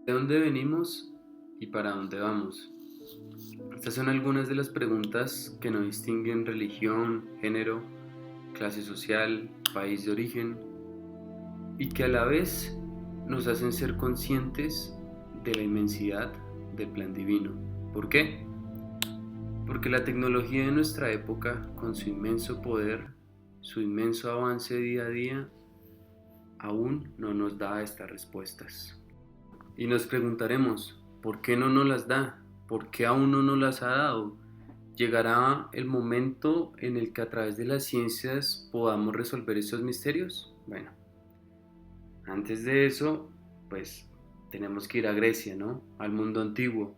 ¿De dónde venimos y para dónde vamos? Estas son algunas de las preguntas que no distinguen religión, género, clase social, país de origen y que a la vez nos hacen ser conscientes de la inmensidad del plan divino. ¿Por qué? Porque la tecnología de nuestra época, con su inmenso poder, su inmenso avance día a día, aún no nos da estas respuestas. Y nos preguntaremos, ¿por qué no nos las da? ¿Por qué aún no nos las ha dado? ¿Llegará el momento en el que a través de las ciencias podamos resolver estos misterios? Bueno, antes de eso, pues tenemos que ir a Grecia, ¿no? Al mundo antiguo,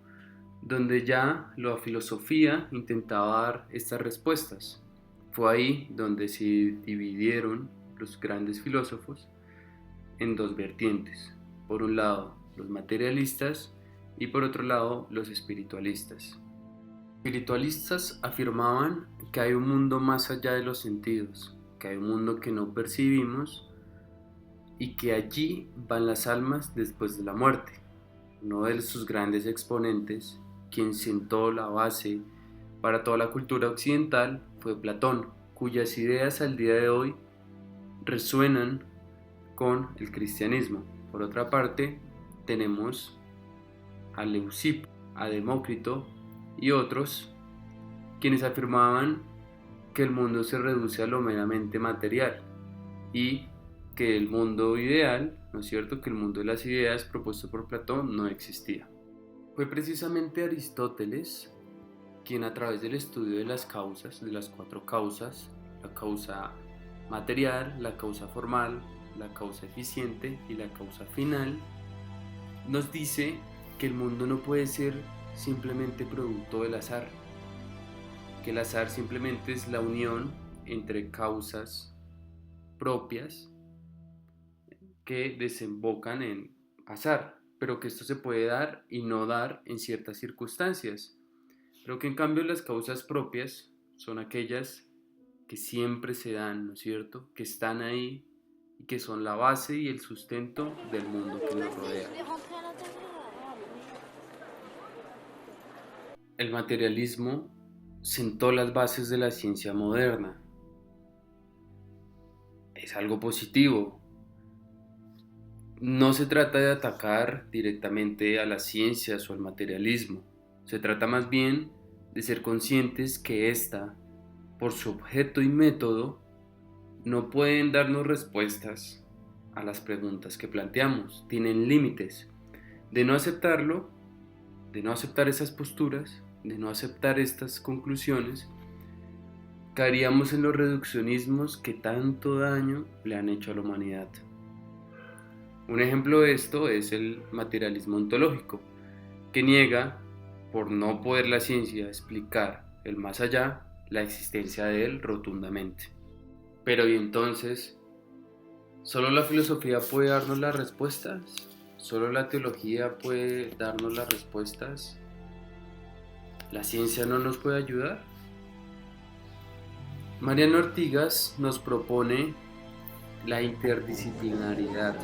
donde ya la filosofía intentaba dar estas respuestas. Fue ahí donde se dividieron los grandes filósofos en dos vertientes. Por un lado, los materialistas y por otro lado, los espiritualistas. Los espiritualistas afirmaban que hay un mundo más allá de los sentidos, que hay un mundo que no percibimos y que allí van las almas después de la muerte. Uno de sus grandes exponentes, quien sentó la base para toda la cultura occidental, fue Platón, cuyas ideas al día de hoy resuenan con el cristianismo. Por otra parte, tenemos a Leucipo, a Demócrito y otros, quienes afirmaban que el mundo se reduce a lo meramente material y que el mundo ideal, ¿no es cierto?, que el mundo de las ideas propuesto por Platón no existía. Fue precisamente Aristóteles quien, a través del estudio de las causas, de las cuatro causas, la causa material, la causa formal, la causa eficiente y la causa final, nos dice que el mundo no puede ser simplemente producto del azar, que el azar simplemente es la unión entre causas propias que desembocan en azar, pero que esto se puede dar y no dar en ciertas circunstancias, pero que en cambio las causas propias son aquellas que siempre se dan, ¿no es cierto?, que están ahí y que son la base y el sustento del mundo que nos rodea. El materialismo sentó las bases de la ciencia moderna. Es algo positivo. No se trata de atacar directamente a las ciencias o al materialismo. Se trata más bien de ser conscientes que ésta, por su objeto y método, no pueden darnos respuestas a las preguntas que planteamos. Tienen límites. De no aceptarlo, de no aceptar esas posturas, de no aceptar estas conclusiones, caeríamos en los reduccionismos que tanto daño le han hecho a la humanidad. Un ejemplo de esto es el materialismo ontológico, que niega, por no poder la ciencia explicar el más allá, la existencia de él rotundamente. Pero ¿y entonces? ¿Solo la filosofía puede darnos las respuestas? ¿Solo la teología puede darnos las respuestas? ¿La ciencia no nos puede ayudar? Mariano Ortigas nos propone la interdisciplinariedad,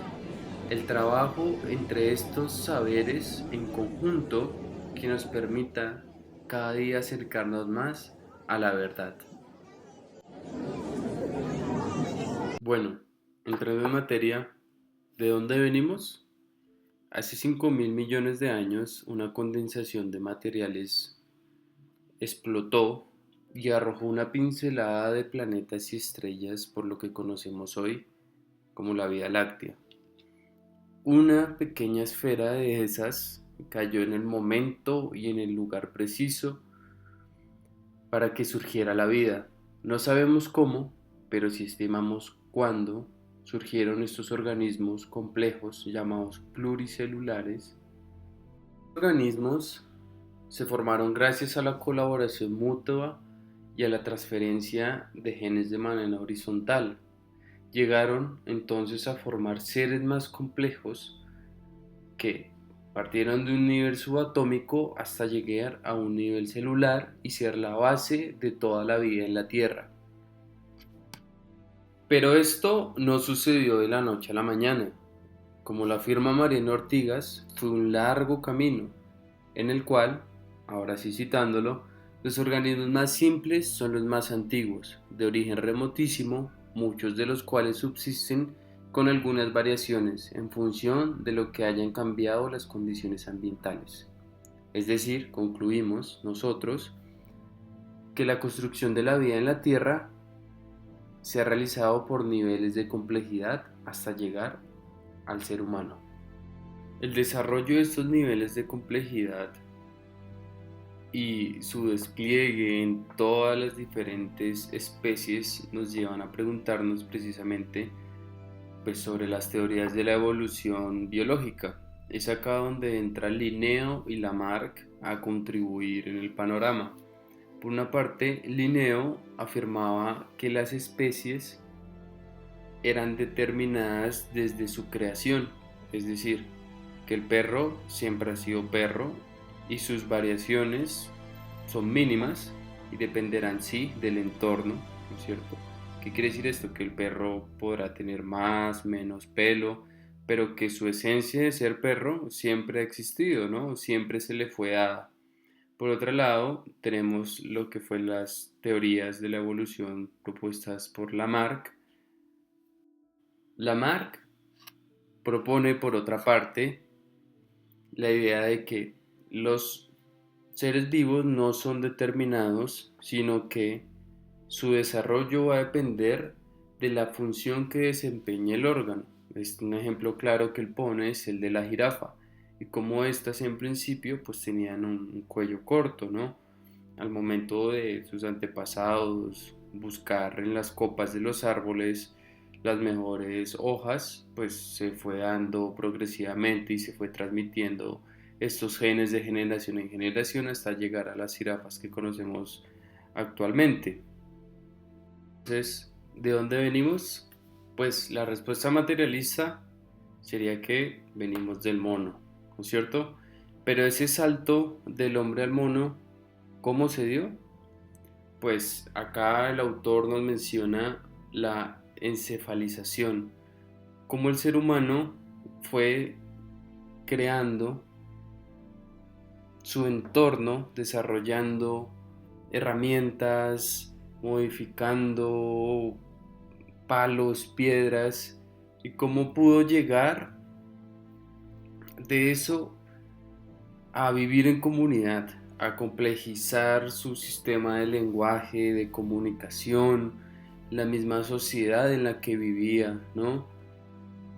el trabajo entre estos saberes en conjunto que nos permita cada día acercarnos más a la verdad. Bueno, entrando en materia, ¿de dónde venimos? Hace 5.000 millones de años, una condensación de materiales explotó y arrojó una pincelada de planetas y estrellas por lo que conocemos hoy como la Vía Láctea. Una pequeña esfera de esas cayó en el momento y en el lugar preciso para que surgiera la vida. No sabemos cómo, pero sí estimamos cuándo surgieron estos organismos complejos llamados pluricelulares. Los organismos se formaron gracias a la colaboración mutua y a la transferencia de genes de manera horizontal. Llegaron entonces a formar seres más complejos que partieron de un nivel subatómico hasta llegar a un nivel celular y ser la base de toda la vida en la Tierra. Pero esto no sucedió de la noche a la mañana. Como lo afirma Mariano Ortigas, fue un largo camino en el cual, ahora sí citándolo, los organismos más simples son los más antiguos, de origen remotísimo, muchos de los cuales subsisten con algunas variaciones en función de lo que hayan cambiado las condiciones ambientales. Es decir, concluimos nosotros que la construcción de la vida en la Tierra se ha realizado por niveles de complejidad hasta llegar al ser humano. El desarrollo de estos niveles de complejidad y su despliegue en todas las diferentes especies nos llevan a preguntarnos precisamente pues, sobre las teorías de la evolución biológica. Es acá donde entra Linneo y Lamarck a contribuir en el panorama. Por una parte, Linneo afirmaba que las especies eran determinadas desde su creación, es decir, que el perro siempre ha sido perro y sus variaciones son mínimas y dependerán sí del entorno, ¿no es cierto? ¿Qué quiere decir esto? Que el perro podrá tener más, menos pelo, pero que su esencia de ser perro siempre ha existido, ¿no? Siempre se le fue dada. Por otro lado, tenemos lo que fue las teorías de la evolución propuestas por Lamarck. Lamarck propone, por otra parte, la idea de que los seres vivos no son determinados, sino que su desarrollo va a depender de la función que desempeñe el órgano. Un ejemplo claro que él pone es el de la jirafa, y como estas en principio pues tenían un cuello corto, ¿no? Al momento de sus antepasados buscar en las copas de los árboles las mejores hojas, pues se fue dando progresivamente y se fue transmitiendo estos genes de generación en generación hasta llegar a las jirafas que conocemos actualmente. Entonces, ¿de dónde venimos? Pues la respuesta materialista sería que venimos del mono, ¿no es cierto? Pero ese salto del hombre al mono, ¿cómo se dio? Pues acá el autor nos menciona la encefalización, cómo el ser humano fue creando su entorno, desarrollando herramientas, modificando palos, piedras, y cómo pudo llegar de eso a vivir en comunidad, a complejizar su sistema de lenguaje, de comunicación, la misma sociedad en la que vivía, ¿no?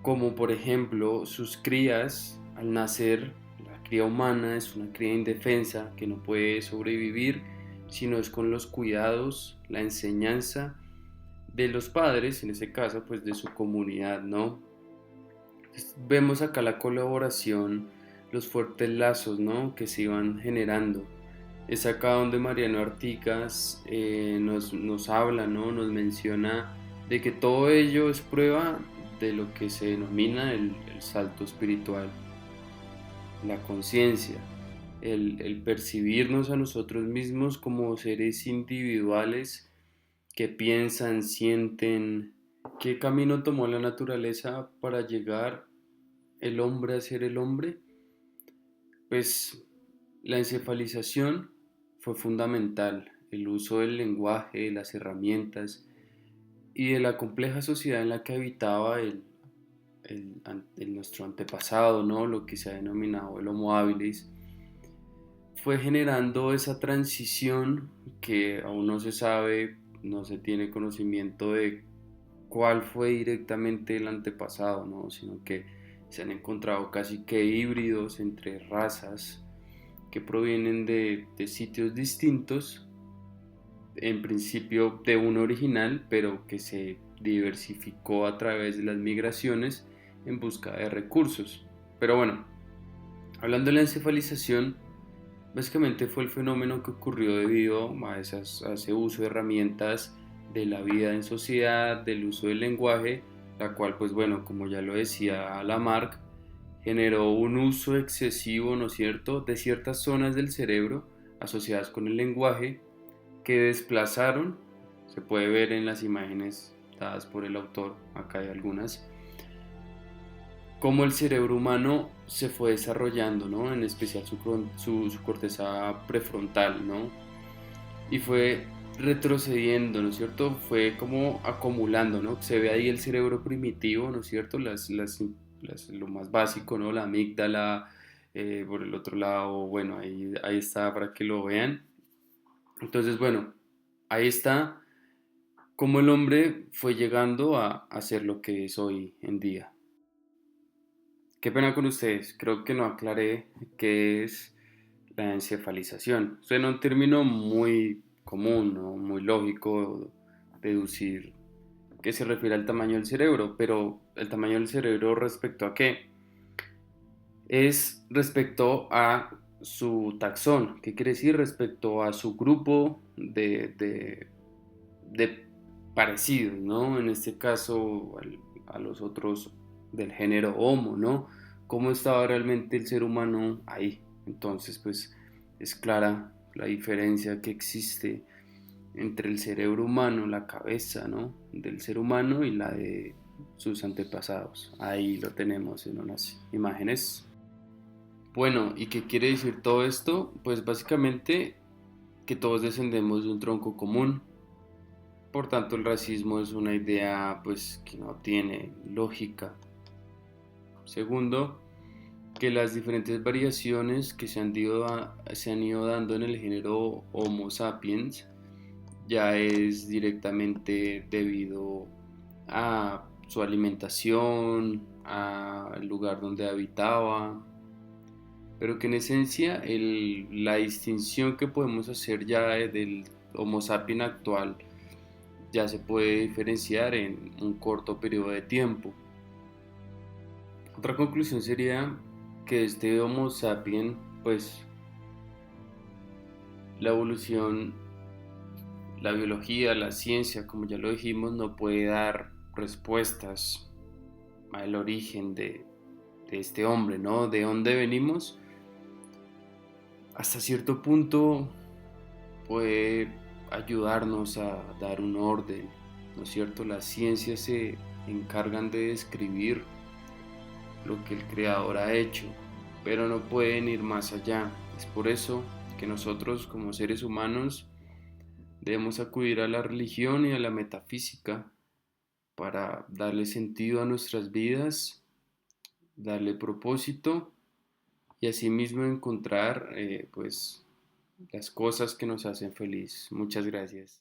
Como por ejemplo sus crías al nacer, la cría humana es una cría indefensa que no puede sobrevivir si no es con los cuidados, la enseñanza de los padres, en ese caso pues de su comunidad, ¿no? Entonces, vemos acá la colaboración, los fuertes lazos, ¿no? Que se iban generando. Es acá donde Mariano Artigas nos habla, ¿no? Nos menciona de que todo ello es prueba de lo que se denomina el salto espiritual, la conciencia, el percibirnos a nosotros mismos como seres individuales que piensan, sienten. ¿Qué camino tomó la naturaleza para llegar el hombre a ser el hombre? Pues la encefalización fue fundamental, el uso del lenguaje, de las herramientas y de la compleja sociedad en la que habitaba nuestro antepasado, ¿no? Lo que se ha denominado el Homo habilis, fue generando esa transición que aún no se sabe, no se tiene conocimiento de cuál fue directamente el antepasado, ¿no? Sino que se han encontrado casi que híbridos entre razas que provienen de sitios distintos, en principio de un original, pero que se diversificó a través de las migraciones en busca de recursos. Pero bueno, hablando de la encefalización, básicamente fue el fenómeno que ocurrió debido a ese uso de herramientas de la vida en sociedad, del uso del lenguaje, la cual, pues bueno, como ya lo decía Lamarck, generó un uso excesivo, ¿no es cierto?, de ciertas zonas del cerebro asociadas con el lenguaje que desplazaron, se puede ver en las imágenes dadas por el autor, acá hay algunas, cómo el cerebro humano se fue desarrollando, ¿no? En especial su corteza prefrontal, ¿no? Y fue retrocediendo, ¿no es cierto? Fue como acumulando, ¿no? Se ve ahí el cerebro primitivo, ¿no es cierto? Lo más básico, ¿no? La amígdala, por el otro lado, bueno, ahí está para que lo vean. Entonces, bueno, ahí está cómo el hombre fue llegando a ser lo que es hoy en día. Qué pena con ustedes, creo que no aclaré qué es la encefalización. Suena un término muy común, ¿no? Muy lógico deducir que se refiere al tamaño del cerebro, pero el tamaño del cerebro respecto a qué? Es respecto a su taxón. ¿Qué quiere decir? Respecto a su grupo de parecidos, ¿no? En este caso a los otros del género Homo, ¿no? ¿Cómo estaba realmente el ser humano ahí? Entonces, pues es clara la diferencia que existe entre el cerebro humano, la cabeza, ¿no? Del ser humano y la de sus antepasados. Ahí lo tenemos en unas imágenes. Bueno, ¿y qué quiere decir todo esto? Pues básicamente que todos descendemos de un tronco común. Por tanto, el racismo es una idea pues que no tiene lógica. Segundo, que las diferentes variaciones que se han ido dando en el género Homo sapiens ya es directamente debido a su alimentación, al lugar donde habitaba, pero que en esencia la distinción que podemos hacer ya del Homo sapiens actual ya se puede diferenciar en un corto periodo de tiempo. Otra conclusión sería que este Homo sapiens, pues la evolución, la biología, la ciencia, como ya lo dijimos, no puede dar respuestas al origen de este hombre, ¿no? De dónde venimos. Hasta cierto punto puede ayudarnos a dar un orden, ¿no es cierto? Las ciencias se encargan de describir lo que el creador ha hecho, pero no pueden ir más allá. Es por eso que nosotros como seres humanos debemos acudir a la religión y a la metafísica para darle sentido a nuestras vidas, darle propósito y asimismo encontrar pues las cosas que nos hacen feliz. Muchas gracias.